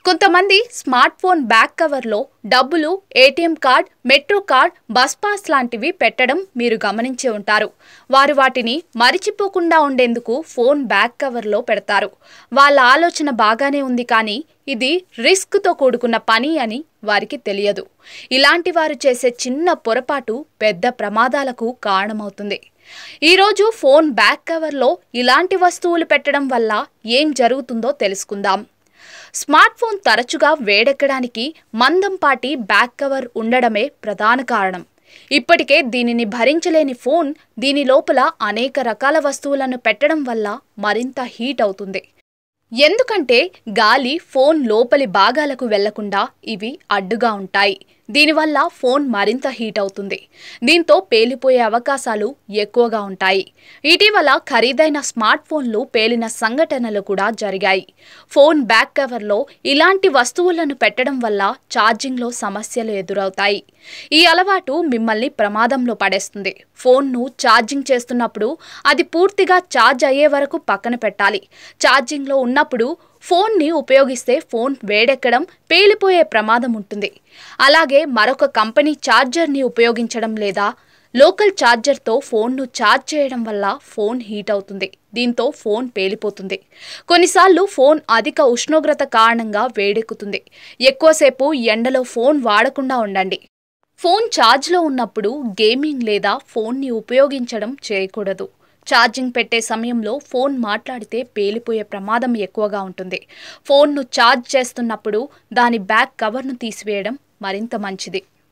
కొంతమంది smart phone back కవర్లో డబ్బులు, ATM card, metro card, bus pass లాంటివి పెట్టడం మీరు గమనించే ఉంటారు. వారు వాటిని మరిచిపోకుండా ఉండేందుకు ఫోన్ బ్యాక్ కవర్లో పెడతారు. వాళ్ళ ఆలోచన బాగానే ఉంది, కానీ ఇది రిస్క్తో కూడుకున్న పని అని వారికి తెలియదు. ఇలాంటి వారు చేసే చిన్న పొరపాటు పెద్ద ప్రమాదాలకు కారణమవుతుంది. ఈరోజు ఫోన్ బ్యాక్ కవర్లో ఇలాంటి వస్తువులు పెట్టడం వల్ల ఏం జరుగుతుందో తెలుసుకుందాం. స్మార్ట్ ఫోన్ తరచుగా వేడెక్కడానికి మందంపాటి బ్యాక్ కవర్ ఉండడమే ప్రధాన కారణం. ఇప్పటికే దీనిని భరించలేని ఫోన్ దీని లోపల అనేక రకాల వస్తువులను పెట్టడం వల్ల మరింత హీట్ అవుతుంది. ఎందుకంటే గాలి ఫోన్ లోపలి భాగాలకు వెళ్లకుండా ఇవి అడ్డుగా ఉంటాయి. దీనివల్ల ఫోన్ మరింత హీట్ అవుతుంది. దీంతో పేలిపోయే అవకాశాలు ఎక్కువగా ఉంటాయి. ఇటీవల ఖరీదైన స్మార్ట్ ఫోన్లు పేలిన సంఘటనలు కూడా జరిగాయి. ఫోన్ బ్యాక్ కవర్లో ఇలాంటి వస్తువులను పెట్టడం వల్ల ఛార్జింగ్లో సమస్యలు ఎదురవుతాయి. ఈ అలవాటు మిమ్మల్ని ప్రమాదంలో పడేస్తుంది. ఫోన్ను ఛార్జింగ్ చేస్తున్నప్పుడు అది పూర్తిగా ఛార్జ్ అయ్యే వరకు పక్కన పెట్టాలి. ఛార్జింగ్లో ఉన్నప్పుడు ఫోన్ని ఉపయోగిస్తే ఫోన్ వేడెక్కడం, పేలిపోయే ప్రమాదం ఉంటుంది. అలాగే మరొక కంపెనీ ఛార్జర్ని ఉపయోగించడం లేదా లోకల్ ఛార్జర్తో ఫోన్ను ఛార్జ్ చేయడం వల్ల ఫోన్ హీట్ అవుతుంది. దీంతో ఫోన్ పేలిపోతుంది. కొన్నిసార్లు ఫోన్ అధిక ఉష్ణోగ్రత కారణంగా వేడెక్కుతుంది. ఎక్కువసేపు ఎండలో ఫోన్ వాడకుండా ఉండండి. ఫోన్ ఛార్జ్లో ఉన్నప్పుడు గేమింగ్ లేదా ఫోన్ని ఉపయోగించడం చేయకూడదు. ఛార్జింగ్ పెట్టే సమయంలో ఫోన్ మాట్లాడితే పేలిపోయే ప్రమాదం ఎక్కువగా ఉంటుంది. ఫోన్ను ఛార్జ్ చేస్తున్నప్పుడు దాని బ్యాక్ కవర్ను తీసివేయడం మరింత మంచిది.